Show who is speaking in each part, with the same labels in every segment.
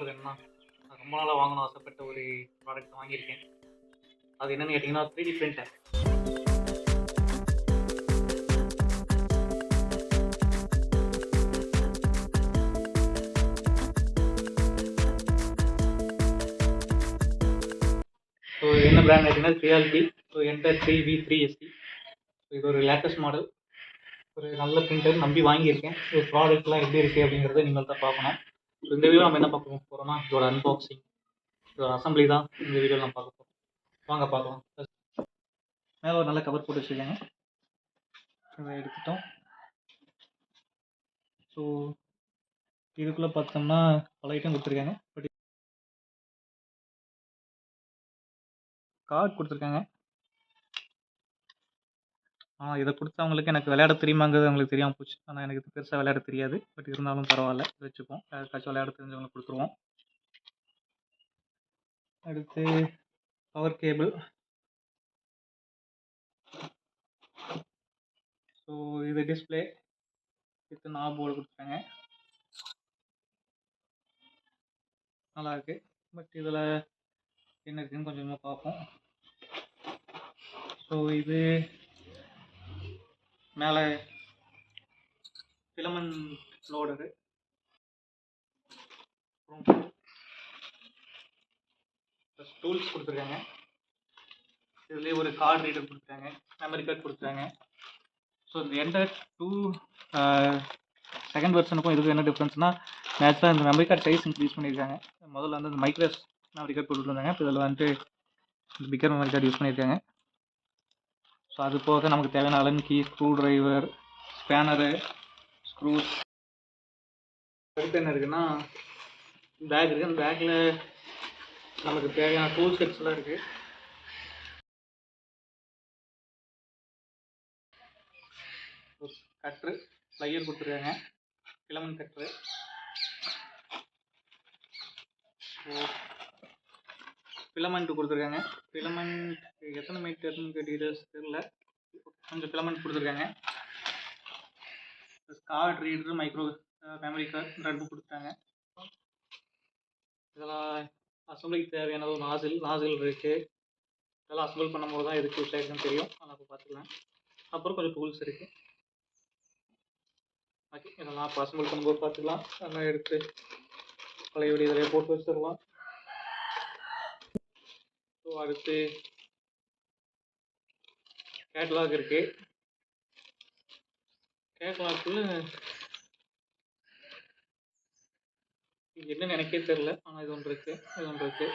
Speaker 1: தகவல் வேணும்னா, நான் ரொம்ப நாளா வாங்கணும்னு ஆசைப்பட்ட ஒரு ப்ராடக்ட் வாங்கியிருக்கேன். அது என்னன்னு கேட்டீங்கன்னா 3D பிரிண்டர். ஸோ என்ன பிராண்ட் கேட்டீங்கன்னா ரியாலிட்டி. So enter 3V3ST. இது ஒரு லேட்டஸ்ட் மாடல். ஒரு நல்ல பிரிண்டர் நம்பி வாங்கியிருக்கேன். ஸோ ப்ராடக்ட்லாம் எப்படி இருக்குது அப்படிங்கிறத நீங்கள் தான் பார்க்கணும். ஸோ இந்த வீடியோ நம்ம என்ன பார்க்க போகிறோம்னா இதோட அன்பாக்சிங், இதோட அசம்பிளி தான் இந்த வீடியோவில் நம்ம பார்க்க போகிறோம். வாங்க பார்க்கலாம். மேலே ஒரு நல்ல கவர் போட்டு வச்சுருக்காங்க. இதை எடுத்துட்டோம். ஸோ இதுக்குள்ளே பார்த்தோம்னா பல ஐட்டம் கொடுத்துருக்காங்க. பட் கார்டு கொடுத்துருக்காங்க. இதை கொடுத்தவங்களுக்கு எனக்கு விளையாட தெரியுமாங்கிறது அவங்களுக்கு தெரியாமல் போச்சு. ஆனால் எனக்கு இது பெருசாக விளையாட தெரியாது. பட் இருந்தாலும் பரவாயில்ல, வச்சுப்போம். யாருக்காச்சும் விளையாட தெரிஞ்சவங்களுக்கு கொடுத்துருவோம். அடுத்து பவர் கேபிள். ஸோ இது டிஸ்பிளே வித் நாப் போர்டு கொடுத்துருக்காங்க. நல்லாயிருக்கு. பட் இதில் என்ன இருக்குதுன்னு கொஞ்சமாக பார்ப்போம். ஸோ இது மேலே ஃபிலமெண்ட் லோடரு, டூல்ஸ் கொடுத்துருக்காங்க. இதுலேயே ஒரு கார்டு ரீடர் கொடுத்துருக்காங்க, மெமரி கார்டு கொடுத்துருக்காங்க. ஸோ இந்த என்டர் 2 செகண்ட் வெர்ஷனுக்கும் இதுக்கும் என்ன டிஃப்ரென்ஸ்னால், நேச்சுரலாக இந்த மெமரி கார்டு சைஸ் இன்க்ரீஸ் பண்ணியிருக்காங்க. முதல்ல வந்து இந்த மைக்ரோஸ் மெமரி கார்டு போட்டுருந்தாங்க. இப்போ இதில் வந்துட்டு இந்த பிக்கர் மெமரி கார்டு யூஸ் பண்ணியிருக்காங்க. ஸோ அது போக நமக்கு தேவையான Allen key, screw driver, spanner, screws. அடுத்து என்ன இருக்குன்னா பேக் இருக்குது. அந்த பேக்கில் நமக்கு தேவையான டூல் செட்ஸ்லாம் இருக்குது. கட்ரு, ப்ளையர் கொடுத்துருக்காங்க, ஃபிலமெண்ட் கட்ரு. ஃபிலமெண்ட் கொடுத்துருக்காங்க. ஃபிலமெண்ட் எத்தனை மீட்டர்னு கேட்டீங்கன்னு தெரியல, கொஞ்சம் ஃபிலமெண்ட் கொடுத்துருக்காங்க. Card reader, micro memory card ரெண்டும் கொடுத்துட்டாங்க. இதெல்லாம் அசம்பிளிக்கு தேவையான ஒரு நாசில் இருக்குது. இதெல்லாம் அசம்பிள் பண்ணும்போது தான் எதுக்கு யூஸ் ஆகிருக்குன்னு தெரியும். அதெல்லாம் இப்போ பார்த்துக்கலாம். அப்புறம் கொஞ்சம் டூல்ஸ் இருக்குது. ஓகே, இதெல்லாம் இப்போ அசம்பிள் பண்ணும்போது பார்த்துக்கலாம். அதெல்லாம் எடுத்து பழையபடி இதில் போட்டு வச்சிடலாம். ஸோ அடுத்து கேட்லாக் இருக்குது. கேட்லாக்குள்ள என்னன்னு எனக்கே தெரில, ஆனால் இது ஒன்று இருக்குது, இது ஒன்று இருக்குது.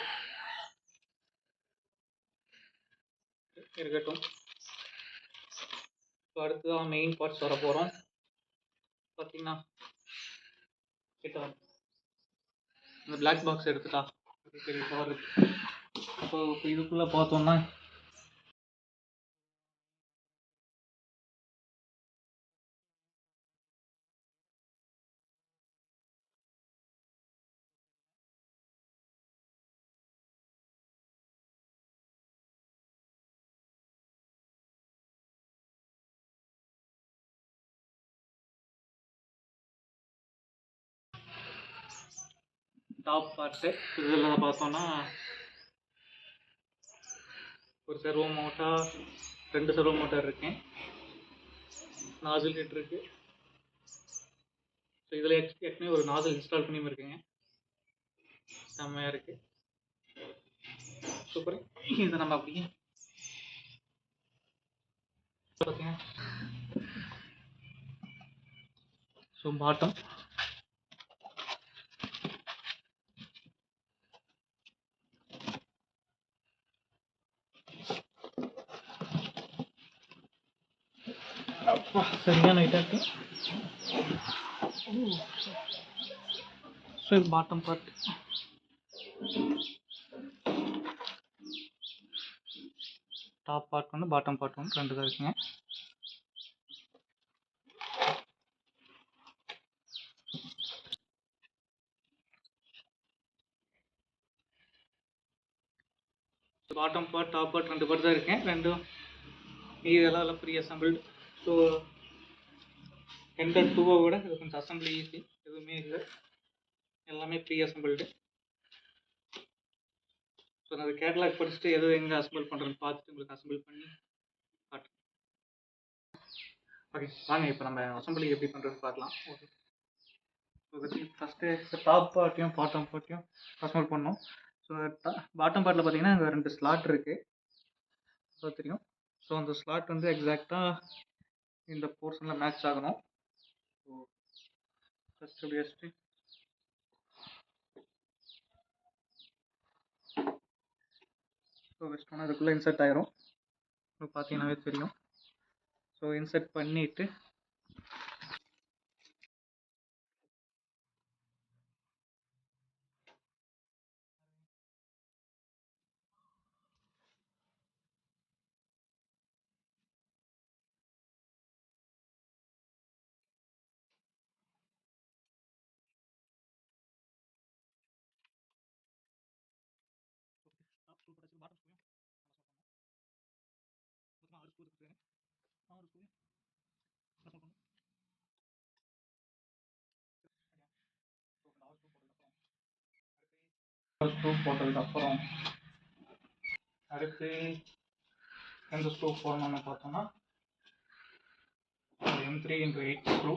Speaker 1: இருக்கட்டும். ஸோ அடுத்ததான் மெயின் பார்ட்ஸ் வர போகிறோம். பார்த்தீங்கன்னா கிட்ட இந்த பிளாக் பாக்ஸ் எடுத்துட்டா பெரிய கவர் இருக்குது. இப்போ இதுக்குள்ளே பார்த்தோம்னா டாப் பார்ட்டு. இதில் பார்த்தோம்னா ஒரு சர்வோ மோட்டார், 2 சர்வோ மோட்டார் இருக்குது, நாசில் ஹெட் இருக்குது. ஸோ இதில் ஏற்கனவே ஒரு நாசில் இன்ஸ்டால் பண்ணியும் இருக்குங்க. செம்மையாக இருக்குது, சூப்பர். இதை நம்ம அப்படியே பார்த்தீங்க. ஸோ பாட்டம் சரியான ஹைட்டாக இருக்குது. ஸோ இது பாட்டம் பார்ட். டாப் பார்ட் ஒன்று, பாட்டம் பார்ட் ஒன்று, 2 தான் இருக்குங்க. Bottom part, top part 2 part தான் இருக்கேன். ரெண்டும் இதெல்லாம் ப்ரீ அசம்பிள்டு. ஸோ என்டர் 2 விட இது கொஞ்சம் அசம்பிளி ஈஸி, எதுவுமே இல்லை, எல்லாமே ப்ரீ அசம்பிள்டு. ஸோ அந்த கேட்டலாக் படிச்சுட்டு எது எங்கே அசம்பிள் பண்ணுறேன்னு பார்த்துட்டு உங்களுக்கு அசம்பிள் பண்ணி காட்டுறேன். ஓகே வாங்க இப்போ நம்ம அசம்பிளி எப்படி பண்ணுறதுன்னு பார்க்கலாம். ஓகே ஃபஸ்ட்டு டாப் பார்ட்டையும் பாட்டம் பார்ட்டையும் அசம்பிள் பண்ணோம். ஸோ பாட்டம் பார்ட்டில் பார்த்தீங்கன்னா அங்கே 2 ஸ்லாட் இருக்குது. ஸோ தெரியும். ஸோ அந்த ஸ்லாட் வந்து எக்ஸாக்டாக இந்த போர்ஷனில் மேட்ச் ஆகணும். ஸோ ஃபஸ்ட்டு இப்படி வச்சுட்டு ஸோ வச்சிட்டோம்னா அதுக்குள்ளே இன்சர்ட் ஆயிரும். ஸோ பார்த்தீங்கன்னாவே தெரியும். ஸோ இன்சர்ட் பண்ணிவிட்டு ஸ்க்ரூ போட்டதுக்கப்புறம் அடுத்து எந்த ஸ்க்ரூ போடணும்னு பார்த்தோம்னா M3 × 8 ஸ்க்ரூ.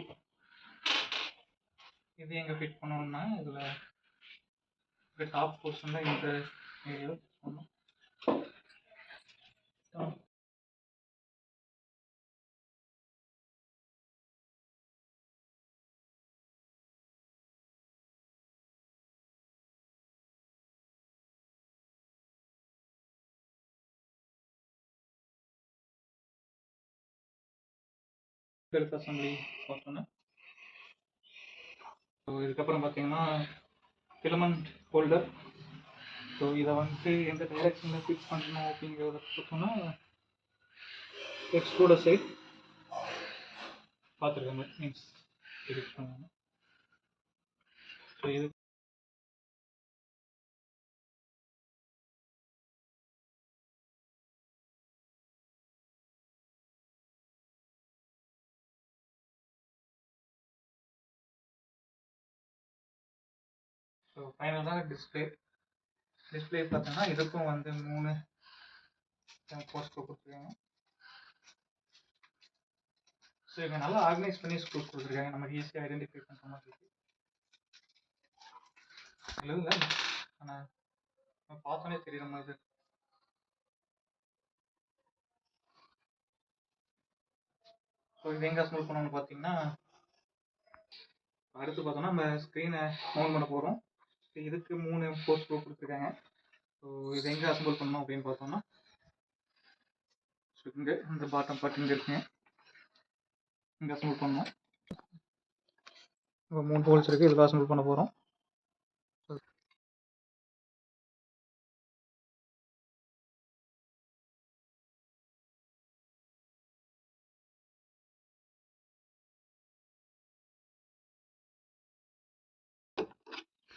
Speaker 1: இது எங்கே ஃபிட் பண்ணணும்னா இதில் டாப் போர்ஷனில் இந்த ஏரியா பண்ணணும். பெல்ட் அசம்பிளி பார்த்தோன்னா ஸோ இதுக்கப்புறம் பார்த்தீங்கன்னா ஃபிலமெண்ட் ஹோல்டர். ஸோ இதை வந்துட்டு எந்த டைரெக்ஷனில் ஃபிக்ஸ் பண்ணணும் அப்படிங்கிறத பார்த்தோன்னா எக்ஸ்ட்ரூடர் சைட் பார்த்துருக்காங்க மீன்ஸ் ஃபிக்ஸ் பண்ணணும். ஸோ இது ஸோ ஃபைனலாக டிஸ்பிளே பார்த்தோன்னா இதுக்கும் வந்து 3 போஸ்ட் கொடுத்துருக்காங்க. ஸோ இவங்க நல்லா ஆர்கனைஸ் பண்ணி ஸ்க்ரூ கொடுத்துருக்காங்க. நமக்கு ஈஸியாக ஐடென்டிஃபை பண்ணுற மாதிரி இருக்குது. இல்லை ஆனால் பார்த்தோன்னே தெரியுற மாதிரி. ஸோ இது எங்கே அசம்பிள் பண்ணணும்னு பார்த்தீங்கன்னா அடுத்து பார்த்தோன்னா நம்ம ஸ்க்ரீனை மவுண்ட் பண்ண போகிறோம். இதுக்கு 3 போஸ்ட் கொடுத்துருக்காங்க. ஸோ இது எங்கே அசம்பிள் பண்ணணும் அப்படின்னு பார்த்தோம்னா ஸோ இங்கே இந்த பாட்டம் பார்ட் இங்கே இருக்குங்க. இங்கே அசம்பிள் பண்ணணும். இப்போ 3 ஹோல்ஸ் இருக்குது. இதில் அசம்பிள் பண்ண போகிறோம்.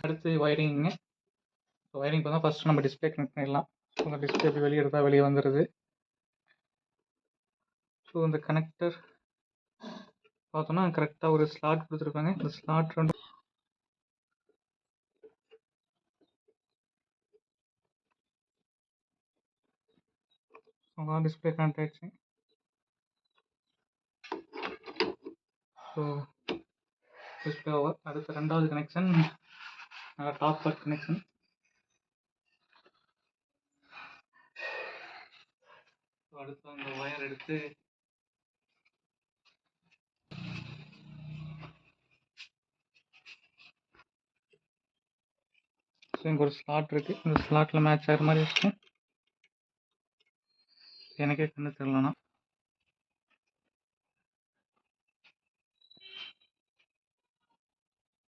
Speaker 1: அடுத்து வயரிங்க. ஸோ வயரிங் பார்த்தா ஃபஸ்ட்டு நம்ம டிஸ்பிளே கனெக்ட் பண்ணிடலாம். ஸோ அந்த டிஸ்பிளே எப்படி வெளியே எடுத்தால் வெளியே வந்துடுது. ஸோ இந்த கனெக்டர் பார்த்தோன்னா கரெக்டாக ஒரு ஸ்லாட் கொடுத்துருப்பாங்க. இந்த ஸ்லாட் 2 டிஸ்பிளே கனெக்ட் ஆயிடுச்சு. So display over. அடுத்த 2வது connection top part connection. So அடுத்து அந்த ஒயர் எடுத்து ஸோ இங்கே ஒரு ஸ்லாட் இருக்குது. இந்த ஸ்லாட்டில் மேட்ச் ஆகிற மாதிரி வச்சுட்டு எனக்கே கண்ணு தெரியலண்ணா.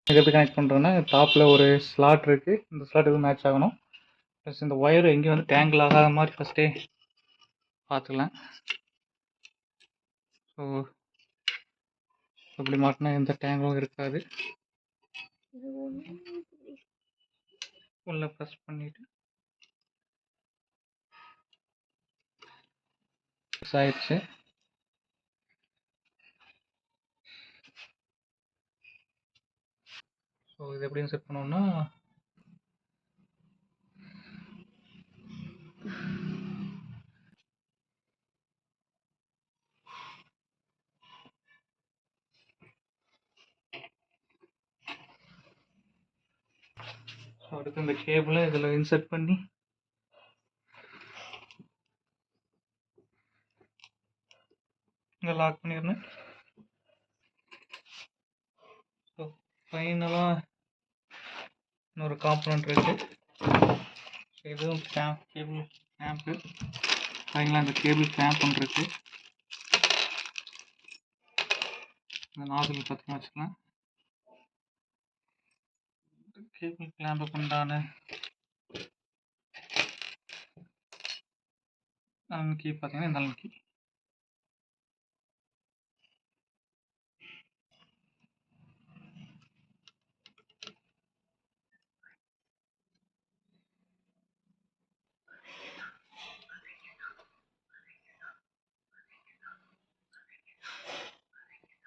Speaker 1: இது எப்படி கனெக்ட் பண்ணுறோன்னா டாப்பில் ஒரு ஸ்லாட் இருக்குது. இந்த ஸ்லாட் எதுவும் மேட்ச் ஆகணும். ப்ளஸ் இந்த ஒயர் எங்கேயும் வந்து டேங்கிள் ஆகாத மாதிரி ஃபஸ்ட்டே பார்த்துக்கலாம். ஸோ இப்படி மாட்டினா எந்த டேங்கிளும் இருக்காது. உள்ள ப்ரெஸ் பண்ணிவிட்டு ஆயிடுச்சு. ஸோ இது எப்படின்னு செட் பண்ணோம்னா அடுத்து இந்த கேபிளை இதில் இன்சர்ட் பண்ணி இங்கே லாக் பண்ணிடணும். ஸோ ஃபைனலாக இன்னொரு காம்பனண்ட் இருக்குது. ஸோ இதுவும் கேபிள் கிளாம்ப்பு. ஃபைனலாக இந்த கேபிள் கிளாம்ப் ஒன்று இருக்குது. இந்த நாசில் பத்திரமா வச்சுக்கலாம். கேபிள் கிளாம்புக்கு உண்டான கீ பார்த்தீங்கன்னா இந்த கீ.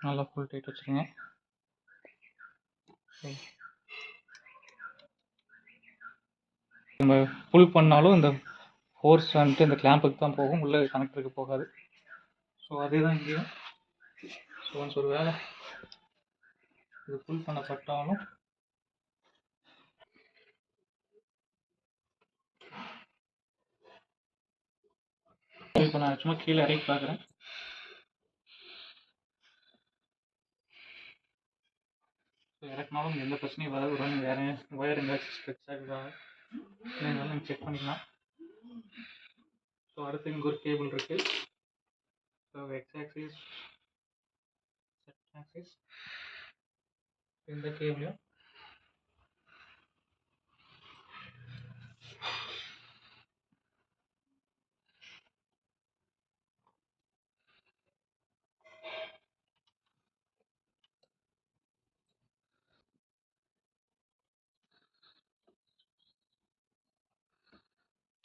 Speaker 1: நல்லா ஃபுல் டைட் வச்சுருங்க. நம்ம புல் பண்ணாலும் இந்த ஃபோர்ஸ் வந்துட்டு இந்த கிளாம்புக்கு தான் போகும், உள்ள கனெக்டருக்கு போகாது. ஸோ அதே தான் இங்கேயும். ஸோ ஒன்ஸ் ஒரு வேளை இது புல் பண்ணப்பட்டாலும் இப்போ நான் சும்மா கீழே இறக்கி பார்க்குறேன். ஸோ இறக்குனாலும் எந்த பிரச்சனையும் வராது. ஒரு வேறு ஒயர் எங்கேயாச்சும் ஸ்ட்ரெச் ஆகுதா நீங்கள் செக் பண்ணிக்கலாம். ஸோ அடுத்து இங்கே ஒரு கேபிள் இருக்குது. So X axis, set axis, இந்த கேபிளையும்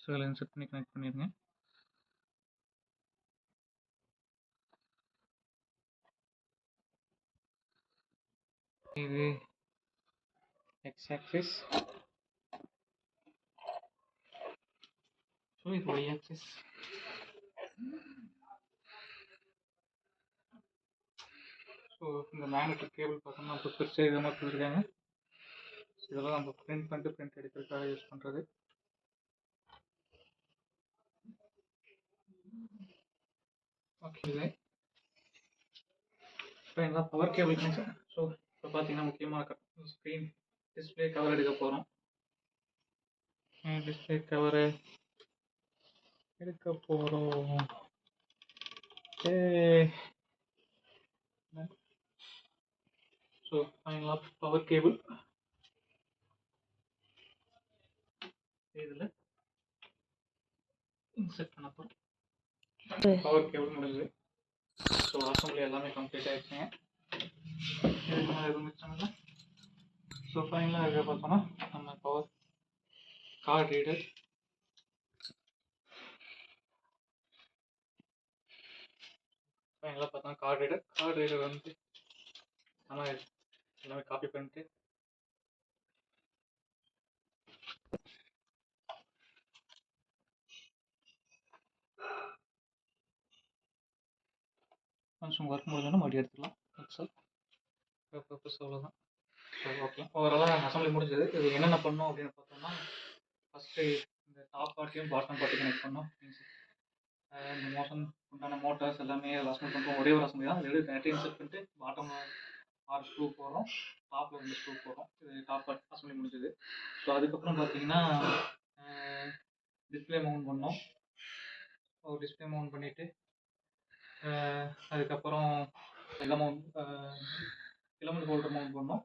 Speaker 1: ஸோ இதில் இன்சர்ட் பண்ணி கனெக்ட் பண்ணிடுங்க. இது எக்ஸ் ஆக்சிஸ், ஸோ இது ஒய் ஆக்சிஸ். ஸோ இந்த மேக்னெட்டிக் கேபிள் பார்த்தோம்னா இப்போ பெருசாக இதை மாதிரி கொடுத்துருக்காங்க. இதெல்லாம் நம்ம பிரிண்ட் பண்ணிட்டு பிரிண்ட் எடுக்கிறதுக்காக யூஸ் பண்ணுறது. ஓகே, இது இப்போ எல்லாம் பவர் கேபிள் கனெக்ஷன். ஸோ இப்போ பார்த்தீங்கன்னா முக்கியமாக ஸ்க்ரீன் டிஸ்பிளே கவர் எடுக்க போகிறோம். டிஸ்பிளே கவரை எடுக்க போகிறோம். ஸோ ஃபைனலாக பவர் கேபிள் இதில் இன்செர்ட் பண்ண போகிறோம். பவர் கேபிள் முடிஞ்சது. ஸோ அசம்பிளி எல்லாமே கம்ப்ளீட் ஆகிடுச்சுங்க. இதுக்கு மேலே எதுவும் மிச்சம் இல்லை. ஸோ ஃபைனலாக இருக்க பார்த்தோன்னா நம்ம பவர் கார்டு ரீடர், ஃபைனலாக பார்த்தோன்னா கார்டு ரீடர் வந்து நம்ம எல்லாமே காப்பி பண்ணிட்டு கொஞ்சம் ஒர்க் முடிஞ்சோன்னா மறுபடியும் எடுத்துக்கலாம். பர்பஸ் அவ்வளோதான். ஸோ ஓகே, ஓவராலாக அசம்பிளி முடிஞ்சது. இது என்னென்ன பண்ணோம் அப்படின்னு பார்த்தோம்னா, ஃபஸ்ட்டு இந்த டாப் பார்ட்டையும் பாட்டம் பார்ட்டையும் கனெக்ட் பண்ணோம். இந்த மோஷன் உண்டான மோட்டார்ஸ் எல்லாமே அசம்பிள் பண்ணுறோம். ஒரே ஒரு அசம்பிளி தான். இது டேரக்டாக இன்செர்ட் பண்ணிட்டு பாட்டம் 6 ஸ்க்ரூ போடுறோம், டாப்பில் 2 ஸ்க்ரூ போடுறோம். இது டாப் பார்ட் அசம்பிளி முடிஞ்சது. ஸோ அதுக்கப்புறம் பார்த்தீங்கன்னா டிஸ்பிளே மவுண்ட் பண்ணோம். ஸோ டிஸ்பிளே மவுண்ட் பண்ணிவிட்டு அதுக்கப்புறம் ஃபிலமெண்ட் ஹோல்டர் மவுண்ட் பண்ணோம்.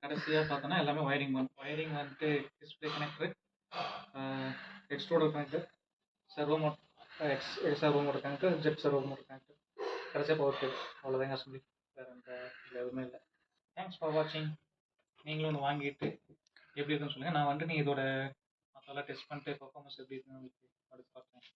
Speaker 1: கடைசியாக பார்த்தோன்னா எல்லாமே ஒயரிங் பண்ணோம். ஒயரிங் வந்துட்டு display connector, extruder connector, servo motor connector, Z servo motor connector, கடைசியாக பவர் கேபிள். அவ்வளோதாங்க அசம்பிளி. வேறு எதுவுமே இல்லை. தேங்க்ஸ் ஃபார் வாட்சிங். நீங்களும் ஒன்று வாங்கிட்டு எப்படி இருக்குன்னு சொல்லுங்கள். நான் வந்துட்டு நீங்கள் இதோட மசாலா டெஸ்ட் பண்ணிட்டு பர்ஃபார்மன்ஸ் எப்படி இருக்குன்னு உங்களுக்கு அடுத்து பார்க்குறேன்.